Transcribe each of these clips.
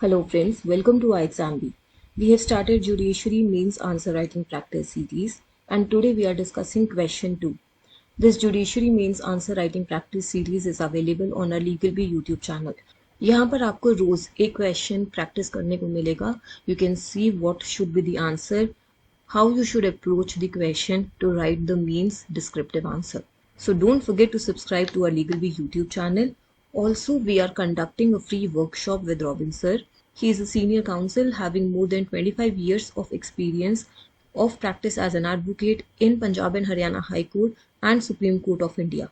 Hello friends, welcome to our exam B. We have started Judiciary Mains Answer Writing Practice series and today we are discussing question 2. This Judiciary Mains Answer Writing Practice series is available on our Legal B YouTube channel. यहाँ पर आपको रोज एक question practice करने को मिलेगा. You can see what should be the answer, how you should approach the question to write the mains descriptive answer. So don't forget to subscribe to our Legal B YouTube channel. Also, we are conducting a free workshop with Robin sir. He is a senior counsel having more than 25 years of experience of practice as an advocate in Punjab and Haryana High Court and Supreme Court of India.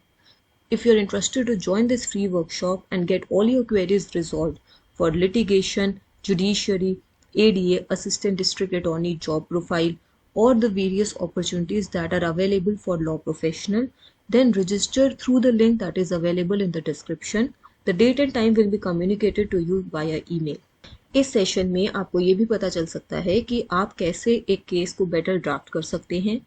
If you are interested to join this free workshop and get all your queries resolved for litigation, judiciary, ADA, Assistant District Attorney job profile, or the various opportunities that are available for law professional, then register through the link that is available in the description. The date and time will be communicated to you via email. इस session में आपको ये भी पता चल सकता है कि आप कैसे एक केस को बेटर ड्राफ्ट कर सकते हैं,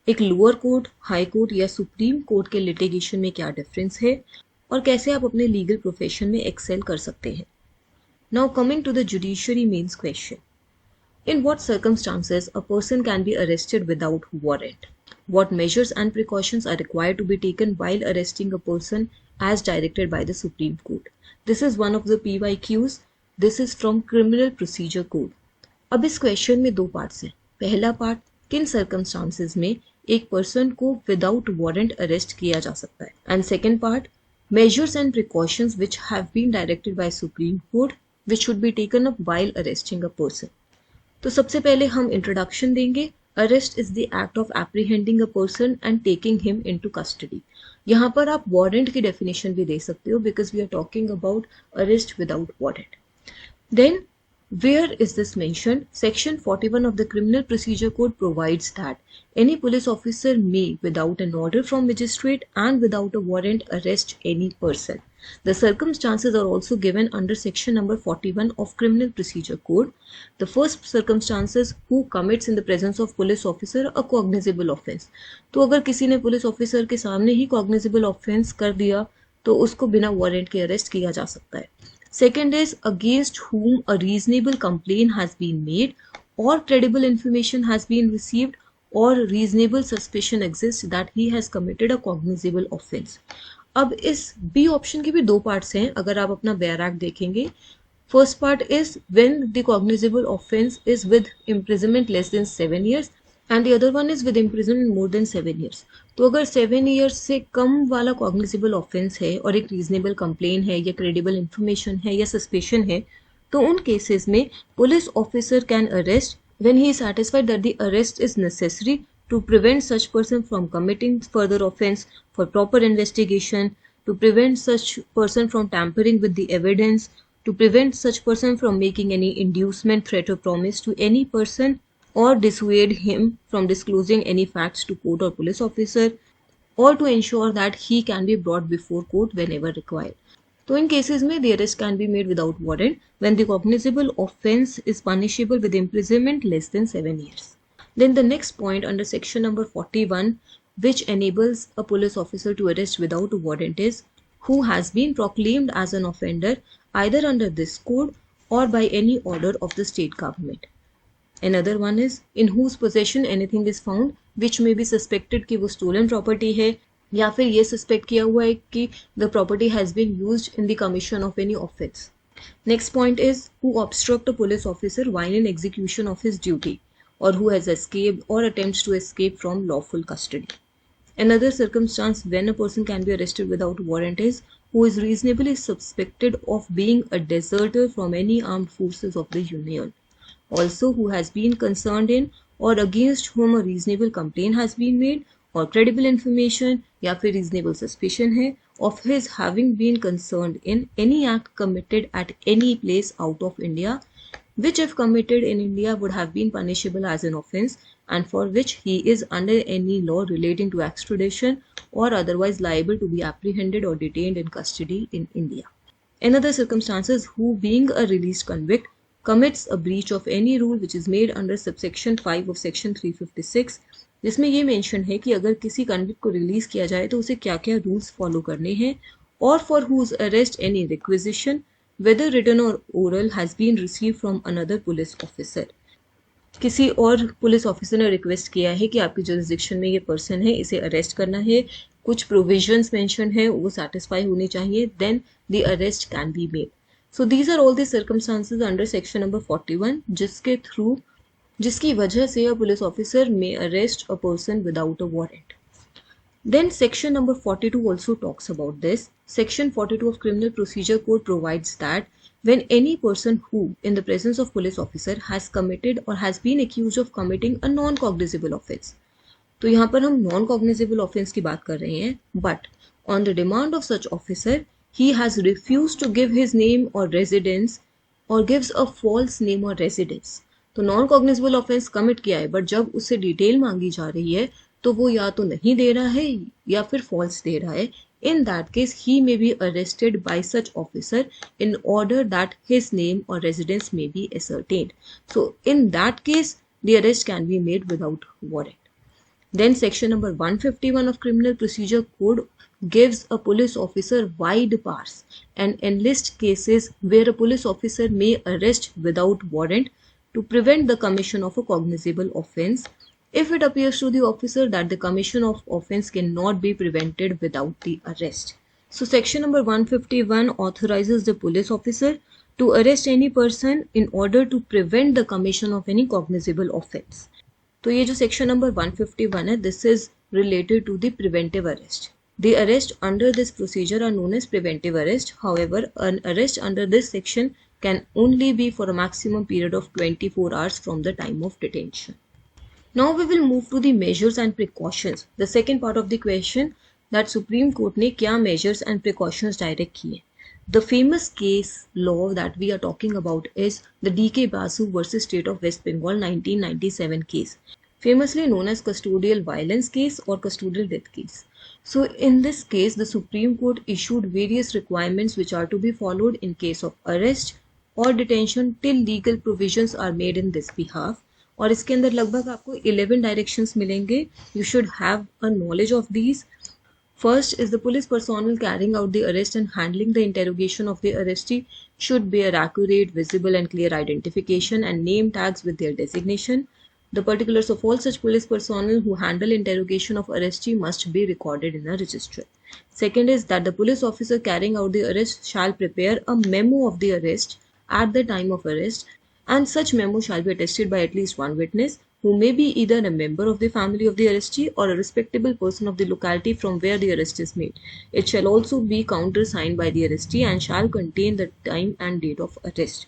एक लोअर कोर्ट, हाई कोर्ट या सुप्रीम कोर्ट के लिटिगेशन में क्या डिफरेंस है और कैसे आप अपने लीगल प्रोफेशन में एक्सेल कर सकते हैं. Now coming to the judiciary mains question. In what circumstances a person can be arrested without warrant? What measures and precautions are required to be taken while arresting a person as directed by the Supreme Court? This is one of the PYQs. This is from Criminal Procedure Code. अब इस question में दो parts हैं. पहला part, किन circumstances में एक person को विदाउट वारंट अरेस्ट किया जा सकता है, and second part, measures and precautions which have been directed by Supreme Court which should be taken up while arresting a person. तो सबसे पहले हम इंट्रोडक्शन देंगे. Arrest is the act of apprehending a person and taking him into custody. यहाँ पर आप warrant की definition भी दे सकते हो because we are talking about arrest without warrant. Then, where is this mentioned? Section 41 of the Criminal Procedure Code provides that any police officer may, without an order from magistrate and without a warrant, arrest any person. The circumstances are also given under section number 41 of Criminal Procedure Code. The first circumstances, who commits in the presence of police officer a cognizable offence. तो अगर किसी ने police officer के सामने ही cognizable offence कर दिया तो उसको बिना वारंट के अरेस्ट किया जा सकता है. Second is against whom a reasonable complaint has been made or credible information has been received or reasonable suspicion exists that he has committed a cognizable offence. अब इस बी ऑप्शन के भी दो पार्ट्स हैं. अगर आप अपना बेयर एक्ट देखेंगे, first part is when the cognizable offence is with imprisonment less than 7 years and the other one is with imprisonment more than 7 years. तो अगर 7 years से कम वाला कॉग्निजेबल ऑफेंस है और एक रीजनेबल कंप्लेन है या क्रेडिबल इंफॉर्मेशन है या सस्पेशन है, तो उन केसेस में police officer can arrest when he is satisfied that the arrest is necessary to prevent such person from committing further offense, for proper investigation, to prevent such person from tampering with the evidence, to prevent such person from making any inducement, threat or promise to any person, or dissuade him from disclosing any facts to court or police officer, or to ensure that he can be brought before court whenever required. So in cases में the arrest can be made without warrant when the cognizable offense is punishable with imprisonment less than 7 years. Then the next point under section number 41 which enables a police officer to arrest without a warrant is who has been proclaimed as an offender either under this code or by any order of the state government. Another one is in whose possession anything is found which may be suspected कि वो stolen property है या फिर ये suspect किया हुआ है कि the property has been used in the commission of any offense. Next point is who obstruct a police officer while in execution of his duty, or who has escaped or attempts to escape from lawful custody. Another circumstance when a person can be arrested without warrant is who is reasonably suspected of being a deserter from any armed forces of the Union. Also who has been concerned in or against whom a reasonable complaint has been made or credible information या फिर reasonable suspicion है of his having been concerned in any act committed at any place out of India which if committed in India would have been punishable as an offence and for which he is under any law relating to extradition or otherwise liable to be apprehended or detained in custody in India. Another circumstance is who being a released convict commits a breach of any rule which is made under subsection 5 of section 356 जिसमें ये mention है कि अगर किसी convict को release किया जाए तो उसे क्या क्या रूल्स फॉलो करने हैं और for whose arrest any requisition whether written or oral, has been received from another police officer. किसी और पुलिस ऑफिसर ने रिक्वेस्ट किया है कि आपकी जुरिसडिक्शन में ये पर्सन है, इसे अरेस्ट करना है, कुछ प्रोविजंस मेंशन है, वो सेटिस्फाई होनी चाहिए, then the arrest can be made. So these are all the circumstances under section number 41 जिसकी वजह से a police officer may arrest a person without a warrant. Then section number 42 also talks about this. Section 42 of Criminal Procedure Code provides that when any person who, in the presence of police officer, has committed or has been accused of committing a non-cognizable offence. तो यहाँ पर हम non-cognizable offence की बात कर रहे हैं, but on the demand of such officer, he has refused to give his name or residence or gives a false name or residence. तो non-cognizable offence commit किया है, but जब उससे डिटेल मांगी जा रही है तो वो या तो नहीं दे रहा है या फिर false दे रहा है. In that case, he may be arrested by such officer in order that his name or residence may be ascertained. So, in that case, the arrest can be made without warrant. Then section number 151 of Criminal Procedure Code gives a police officer wide powers and enlists cases where a police officer may arrest without warrant to prevent the commission of a cognizable offence if it appears to the officer that the commission of offence cannot be prevented without the arrest. So section number 151 authorizes the police officer to arrest any person in order to prevent the commission of any cognizable offence. तो ये जो section number 151 है, this is related to the preventive arrest. The arrest under this procedure are known as preventive arrest. However, an arrest under this section can only be for a maximum period of 24 hours from the time of detention. Now we will move to the measures and precautions. The second part of the question, that Supreme Court ने क्या measures and precautions direct किए. The famous case law that we are talking about is the D.K. Basu versus State of West Bengal 1997 case, famously known as custodial violence case or custodial death case. So in this case, the Supreme Court issued various requirements which are to be followed in case of arrest or detention till legal provisions are made in this behalf. और इसके अंदर लगभग आपको 11 directions मिलेंगे. You should have a knowledge of these. First is the police personnel carrying out the arrest and handling the interrogation of the arrestee should bear accurate, visible and clear identification and name tags with their designation. The particulars of all such police personnel who handle interrogation of arrestee must be recorded in a register. Second is that the police officer carrying out the arrest shall prepare a memo of the arrest at the time of arrest, and such memo shall be attested by at least one witness who may be either a member of the family of the arrestee or a respectable person of the locality from where the arrest is made. It shall also be countersigned by the arrestee and shall contain the time and date of arrest.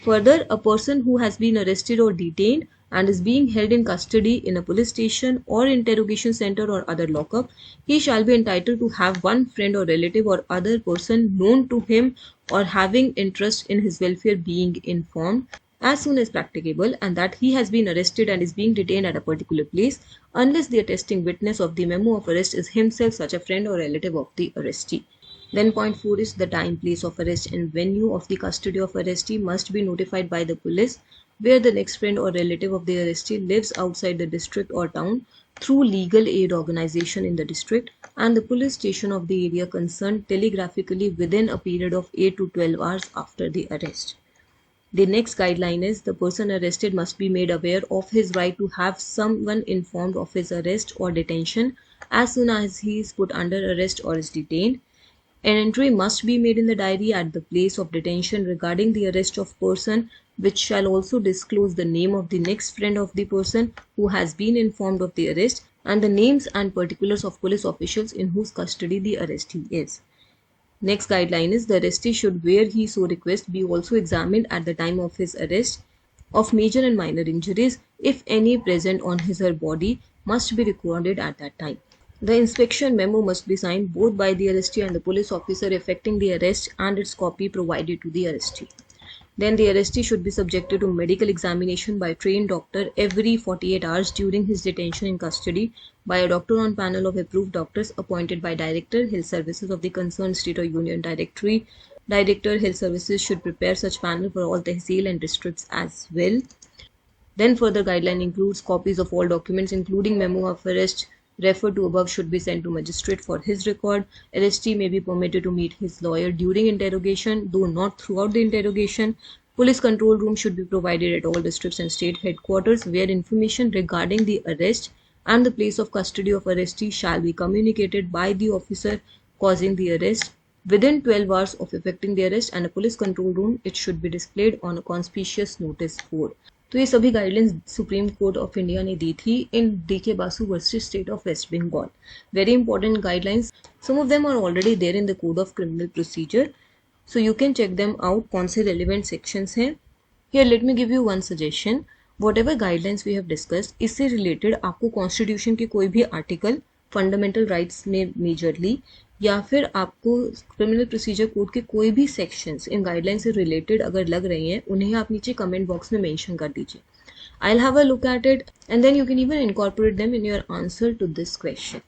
Further, a person who has been arrested or detained and is being held in custody in a police station or interrogation center or other lockup, he shall be entitled to have one friend or relative or other person known to him or having interest in his welfare being informed as soon as practicable, and that he has been arrested and is being detained at a particular place unless the attesting witness of the memo of arrest is himself such a friend or relative of the arrestee. Then point 4 is the time, place of arrest and venue of the custody of arrestee must be notified by the police where the next friend or relative of the arrestee lives outside the district or town through legal aid organization in the district, and the police station of the area concerned telegraphically within a period of 8 to 12 hours after the arrest. The next guideline is the person arrested must be made aware of his right to have someone informed of his arrest or detention as soon as he is put under arrest or is detained. An entry must be made in the diary at the place of detention regarding the arrest of person, which shall also disclose the name of the next friend of the person who has been informed of the arrest and the names and particulars of police officials in whose custody the arrestee is. Next guideline is the arrestee should, where he so requests, be also examined at the time of his arrest of major and minor injuries, if any present on his or her body, must be recorded at that time. The inspection memo must be signed both by the arrestee and the police officer effecting the arrest, and its copy provided to the arrestee. Then the arrestee should be subjected to medical examination by a trained doctor every 48 hours during his detention in custody by a doctor on panel of approved doctors appointed by Director, Health Services of the concerned state or union directory. Director, Health Services should prepare such panel for all tehsil and districts as well. Then further guideline includes copies of all documents including memo of arrest, referred to above should be sent to magistrate for his record. Arrestee may be permitted to meet his lawyer during interrogation, though not throughout the interrogation. Police control room should be provided at all districts and state headquarters where information regarding the arrest and the place of custody of arrestee shall be communicated by the officer causing the arrest within 12 hours of effecting the arrest, and a police control room it should be displayed on a conspicuous notice board. तो ये सभी guidelines Supreme Court of India ने दी थी in D K Basu versus State of West Bengal. Very important guidelines. Some of them are already there in the code of criminal procedure, so you can check them out. कौन से relevant sections हैं. Here let me give you one suggestion. Whatever guidelines we have discussed, इससे related आपको constitution के कोई भी article, fundamental rights में majorly, या फिर आपको क्रिमिनल प्रोसीजर कोड के कोई भी सेक्शंस इन गाइडलाइन से रिलेटेड अगर लग रही हैं, उन्हें आप नीचे कमेंट बॉक्स में मेंशन कर दीजिए. I will have a look at it and then you can even incorporate them in your answer to this question.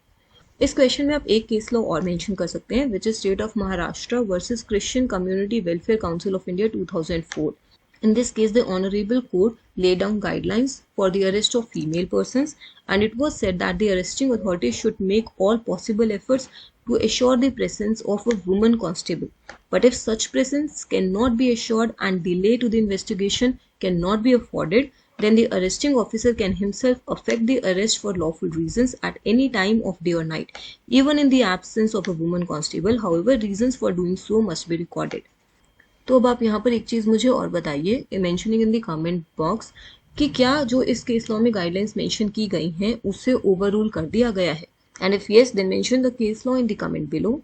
इस क्वेश्चन में आप एक केस लॉ और मेंशन कर सकते हैं, which is state of Maharashtra versus Christian community welfare council of India 2004. In this case, the Honorable Court laid down guidelines for the arrest of female persons, and it was said that the arresting authorities should make all possible efforts to assure the presence of a woman constable. But if such presence cannot be assured and delay to the investigation cannot be afforded, then the arresting officer can himself effect the arrest for lawful reasons at any time of day or night, even in the absence of a woman constable. However, reasons for doing so must be recorded. तो अब आप यहाँ पर एक चीज़ मुझे और बताइए, mentioning in the comment box, कि क्या जो इस केस लॉ में गाइडलाइंस मेंशन की गई हैं उससे ओवररूल कर दिया गया है. And if yes, then mention the case law in the comment below.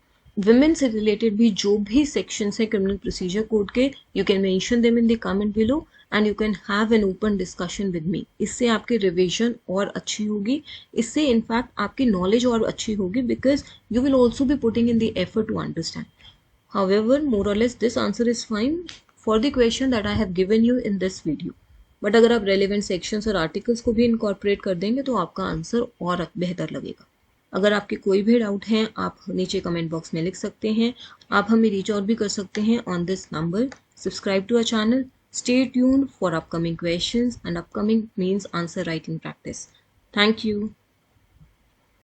Women से रिलेटेड भी जो भी सेक्शंस हैं क्रिमिनल प्रोसीजर कोड के, you can mention them in the comment below and you can have an open discussion with me. इससे आपकी revision और अच्छी होगी, इससे इनफैक्ट आपकी नॉलेज और अच्छी होगी, because you will also be putting in the effort to understand. However, more or less this answer is fine for the question that I have given you in this video. But अगर आप relevant sections और articles को भी incorporate कर देंगे तो आपका answer और बेहतर लगेगा. अगर आपके कोई भी डाउट हैं, आप नीचे कमेंट बॉक्स में लिख सकते हैं. आप हमें रीच आउट भी कर सकते हैं on this number. Subscribe to our channel. Stay tuned for upcoming questions and upcoming means answer writing practice. Thank you.